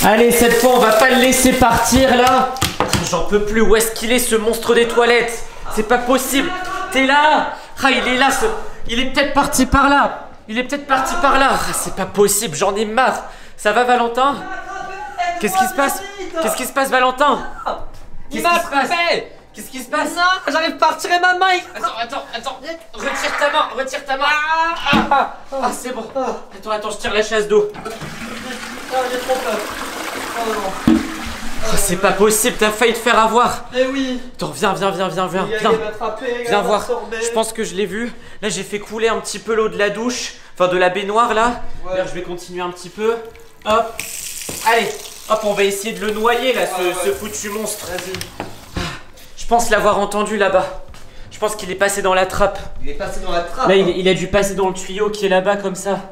Allez, cette fois, on va pas le laisser partir, là. J'en peux plus. Où est-ce qu'il est, ce monstre des toilettes? C'est pas possible. T'es là. Ah, il est là, il est peut-être parti par là. Il est peut-être parti par là. Ah, c'est pas possible, j'en ai marre. Ça va, Valentin? Qu'est-ce qui se passe? Qu'est-ce qui se passe, Valentin? Il m'a frappé. Qu'est-ce qui se passe? Non, j'arrive pas à retirer ma main. Attends. Retire ta main. Ah, c'est bon. Attends, je tire la chasse d'eau. J'ai trop peur. Oh non. Oh, c'est pas possible, t'as failli te faire avoir. Eh oui. Attends, viens. Viens voir. Je pense que je l'ai vu. Là, j'ai fait couler un petit peu l'eau de la douche. Enfin, de la baignoire, là. Ouais. Là, je vais continuer un petit peu. Hop. Allez. Hop, on va essayer de le noyer, là, ce foutu monstre. Vas-y. Je pense l'avoir entendu là-bas. Je pense qu'il est passé dans la trappe. Il est passé dans la trappe. Là, il a dû passer dans le tuyau qui est là-bas, comme ça.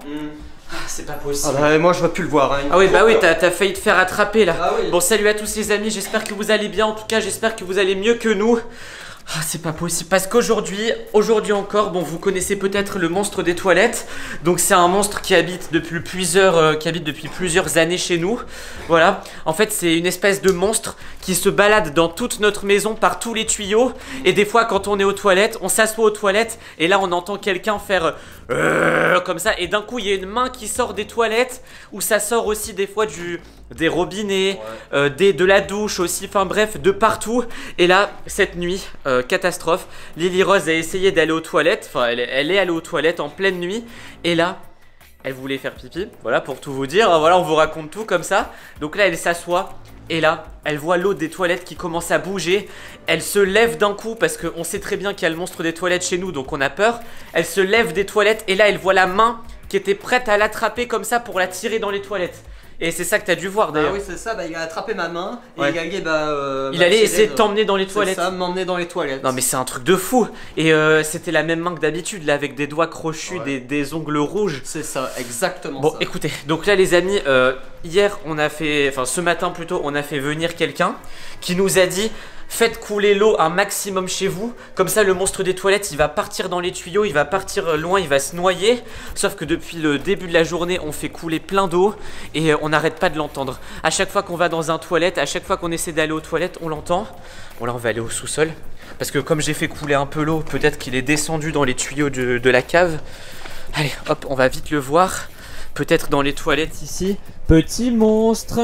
C'est pas possible. Ah bah moi je vais plus le voir. Hein. Ah oui, bah oui, t'as failli te faire attraper là. Ah oui. Bon, salut à tous les amis, j'espère que vous allez bien. En tout cas, j'espère que vous allez mieux que nous. Ah, c'est pas possible parce qu'aujourd'hui encore, bon, vous connaissez peut-être le monstre des toilettes. Donc c'est un monstre qui habite depuis plusieurs années chez nous. Voilà. En fait, c'est une espèce de monstre qui se balade dans toute notre maison par tous les tuyaux. Et des fois, quand on est aux toilettes, on s'assoit aux toilettes et là, on entend quelqu'un faire comme ça. Et d'un coup, il y a une main qui sort des toilettes ou ça sort aussi des fois des robinets, de la douche aussi, enfin bref, de partout. Et là, cette nuit, catastrophe, Lily Rose a essayé d'aller aux toilettes, enfin elle est allée aux toilettes en pleine nuit. Et là, elle voulait faire pipi, voilà, pour tout vous dire, voilà, on vous raconte tout comme ça. Donc là, elle s'assoit. Et là, elle voit l'eau des toilettes qui commence à bouger. Elle se lève d'un coup parce qu'on sait très bien qu'il y a le monstre des toilettes chez nous, donc on a peur. Elle se lève des toilettes et là, elle voit la main qui était prête à l'attraper comme ça pour la tirer dans les toilettes. Et c'est ça que t'as dû voir d'ailleurs. Ah oui, c'est ça, bah, il a attrapé ma main et ouais. il allait essayer de t'emmener dans les toilettes. C'est ça, m'emmener dans les toilettes. Non mais c'est un truc de fou. Et c'était la même main que d'habitude là, avec des doigts crochus, ouais. des ongles rouges. C'est ça, exactement bon, ça. Bon écoutez, donc là les amis, hier on a fait, enfin ce matin plutôt, on a fait venir quelqu'un qui nous a dit: faites couler l'eau un maximum chez vous, comme ça le monstre des toilettes il va partir dans les tuyaux, il va partir loin, il va se noyer. Sauf que depuis le début de la journée on fait couler plein d'eau et on n'arrête pas de l'entendre. À chaque fois qu'on va dans un toilette, à chaque fois qu'on essaie d'aller aux toilettes, on l'entend. Bon là on va aller au sous-sol, parce que comme j'ai fait couler un peu l'eau, peut-être qu'il est descendu dans les tuyaux de la cave. Allez hop, on va vite le voir, peut-être dans les toilettes ici. Petit monstre,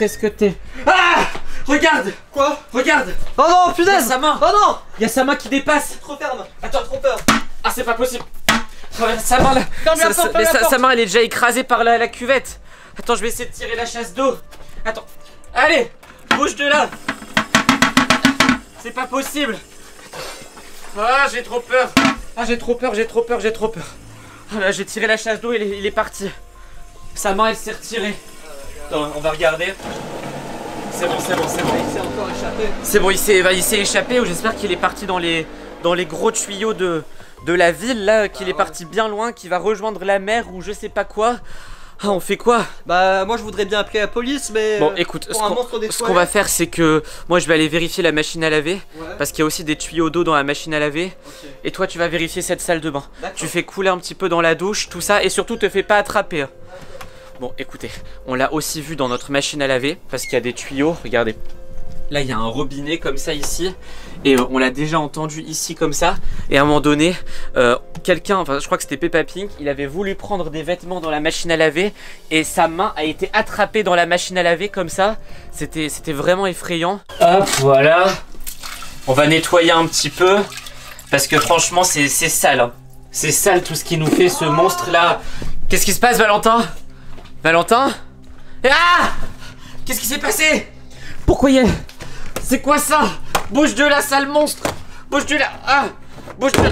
est-ce que t'es... Ah! Regarde! Quoi? Regarde! Oh non, punaise! Il y a sa main! Oh non! Il y a sa main qui dépasse! Trop ferme! Attends, trop peur! Ah, c'est pas possible! Sa main là! Sa main elle est déjà écrasée par la cuvette! Attends, je vais essayer de tirer la chasse d'eau! Attends! Allez! Bouge de là! C'est pas possible! Ah, j'ai trop peur! Ah, j'ai trop peur! Ah, là, j'ai tiré la chasse d'eau, il est parti! Sa main elle s'est retirée! Attends, on va regarder. C'est bon. Il s'est encore échappé. C'est bon, il s'est échappé, ou j'espère qu'il est parti dans les gros tuyaux de la ville là, qu'il est parti bien loin, qu'il va rejoindre la mer ou je sais pas quoi. Ah, on fait quoi? Bah moi je voudrais bien appeler la police, mais bon écoute, ce qu'on va faire c'est que moi je vais aller vérifier la machine à laver, parce qu'il y a aussi des tuyaux d'eau dans la machine à laver. Et toi tu vas vérifier cette salle de bain. Tu fais couler un petit peu dans la douche, tout ça, et surtout te fais pas attraper hein. Bon écoutez, on l'a aussi vu dans notre machine à laver, parce qu'il y a des tuyaux, regardez. Là il y a un robinet comme ça ici, et on l'a déjà entendu ici comme ça. Et à un moment donné, quelqu'un, enfin je crois que c'était Peppa Pig, il avait voulu prendre des vêtements dans la machine à laver, et sa main a été attrapée dans la machine à laver comme ça. C'était vraiment effrayant. Hop, voilà. On va nettoyer un petit peu, parce que franchement c'est sale hein. C'est sale tout ce qui nous fait ce monstre là. Qu'est-ce qui se passe Valentin? Valentin? Ah! Qu'est-ce qui s'est passé? Pourquoi il y a... C'est quoi ça? Bouge de là, sale monstre! Bouge de là! Ah! Bouge de là!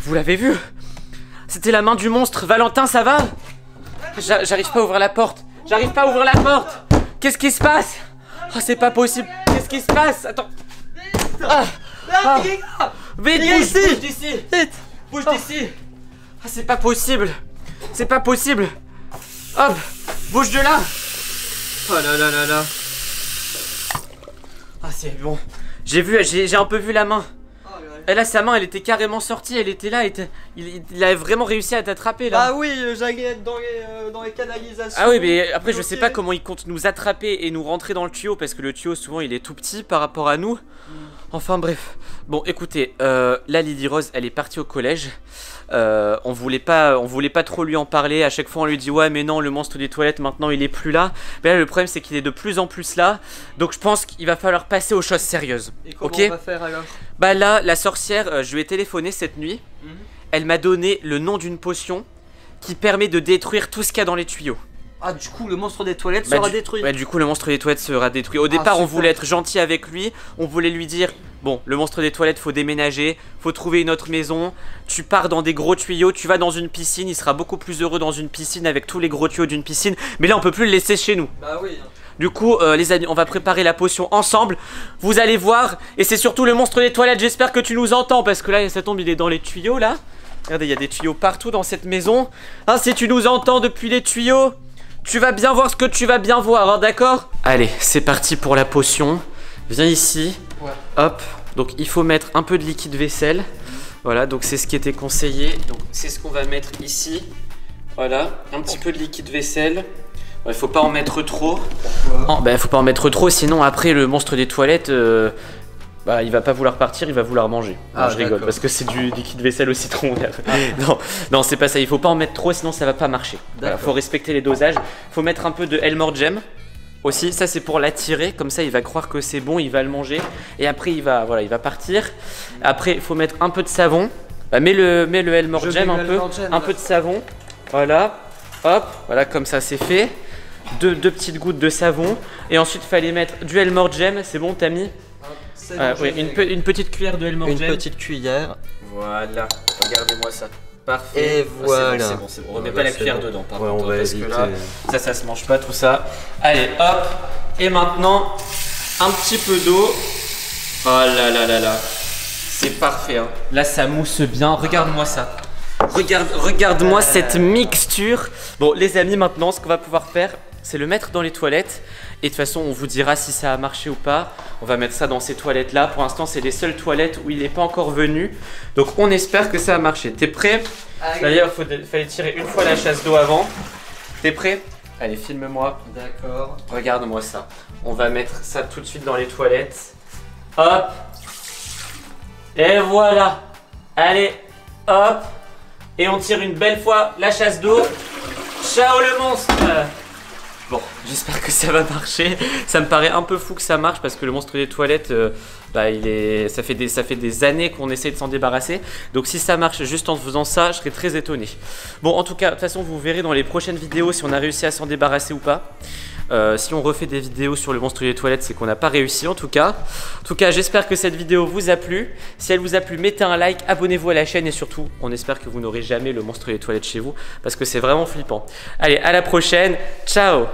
Vous l'avez vu? C'était la main du monstre. Valentin, ça va? J'arrive pas à ouvrir la porte. Qu'est-ce qui se passe? Oh, c'est pas possible. Qu'est-ce qui se passe? Attends. Ah! Ah! Vite, bouge d'ici! Vite! Bouge d'ici! Ah, c'est pas possible! Hop, bouge de là. Oh là. Ah c'est bon. J'ai un peu vu la main. là sa main elle était carrément sortie, elle était là, il a vraiment réussi à t'attraper là. Ah oui, j'allais être dans les canalisations. Ah oui, mais après je sais pas comment il compte nous attraper et nous rentrer dans le tuyau, parce que le tuyau souvent il est tout petit par rapport à nous. Enfin bref. Bon écoutez, là Lily Rose elle est partie au collège. On voulait pas trop lui en parler. À chaque fois on lui dit ouais mais non, le monstre des toilettes maintenant il est plus là. Mais là le problème c'est qu'il est de plus en plus là. Donc je pense qu'il va falloir passer aux choses sérieuses. Et comment ok, on va faire alors? Bah là la sorcière, je lui ai téléphoné cette nuit. Elle m'a donné le nom d'une potion qui permet de détruire tout ce qu'il y a dans les tuyaux. Ah du coup le monstre des toilettes sera détruit. Bah du coup le monstre des toilettes sera détruit. Au départ on voulait être gentil avec lui. On voulait lui dire bon, le monstre des toilettes faut déménager, faut trouver une autre maison. Tu pars dans des gros tuyaux, tu vas dans une piscine. Il sera beaucoup plus heureux dans une piscine avec tous les gros tuyaux d'une piscine. Mais là on peut plus le laisser chez nous. Bah oui. Du coup les amis, on va préparer la potion ensemble. Vous allez voir. Et c'est surtout le monstre des toilettes. J'espère que tu nous entends, parce que là ça tombe, il est dans les tuyaux là. Regardez, il y a des tuyaux partout dans cette maison. Hein, si tu nous entends depuis les tuyaux, tu vas bien voir ce que tu vas bien voir, hein, d'accord? Allez, c'est parti pour la potion. Viens ici. Ouais. Hop. Donc il faut mettre un peu de liquide vaisselle. Voilà, donc c'est ce qui était conseillé. Donc c'est ce qu'on va mettre ici. Voilà, un petit peu de liquide vaisselle. Il faut pas en mettre trop. Pourquoi? Bah, faut pas en mettre trop, sinon après le monstre des toilettes, bah, il va pas vouloir partir, il va vouloir manger. Non, je rigole, parce que c'est du liquide vaisselle au citron. Non, c'est pas ça, il faut pas en mettre trop, sinon ça va pas marcher. Voilà, faut respecter les dosages. Faut mettre un peu de Elmore Gem aussi, ça c'est pour l'attirer, comme ça il va croire que c'est bon, il va le manger. Et après il va partir. Après il faut mettre un peu de savon. Bah, mets le Elmore Gem un peu de savon. Voilà, hop, voilà, comme ça c'est fait. Deux petites gouttes de savon. Et ensuite il fallait mettre du Elmore Gem, c'est bon, t'as mis? Oui, une petite cuillère de Elmore Gem. Une petite cuillère. Voilà, regardez-moi ça. Parfait. Et voilà. C'est bon, c'est bon. On met pas la cuillère dedans, par contre. Ouais, on va parce éviter. Que là, ça se mange pas tout ça. Allez, hop. Et maintenant, un petit peu d'eau. Oh là là là là. C'est parfait. Hein. Là, ça mousse bien. Regarde-moi ça. Regarde-moi cette mixture. Bon, les amis, maintenant, ce qu'on va pouvoir faire, c'est le mettre dans les toilettes. Et de toute façon, on vous dira si ça a marché ou pas. On va mettre ça dans ces toilettes-là. Pour l'instant, c'est les seules toilettes où il n'est pas encore venu. Donc, on espère que ça a marché. T'es prêt? D'ailleurs, il fallait tirer une fois la chasse d'eau avant. T'es prêt? Allez, filme-moi. D'accord. Regarde-moi ça. On va mettre ça tout de suite dans les toilettes. Hop. Et voilà. Allez, hop. Et on tire une belle fois la chasse d'eau. Ciao le monstre! Bon, j'espère que ça va marcher. Ça me paraît un peu fou que ça marche, parce que le monstre des toilettes, bah, ça fait des années qu'on essaie de s'en débarrasser. Donc si ça marche juste en faisant ça, je serais très étonné. Bon, en tout cas, de toute façon, vous verrez dans les prochaines vidéos si on a réussi à s'en débarrasser ou pas. Si on refait des vidéos sur le monstre des toilettes, c'est qu'on n'a pas réussi en tout cas. En tout cas, j'espère que cette vidéo vous a plu. Si elle vous a plu, mettez un like, abonnez-vous à la chaîne et surtout, on espère que vous n'aurez jamais le monstre des toilettes chez vous, parce que c'est vraiment flippant. Allez, à la prochaine. Ciao!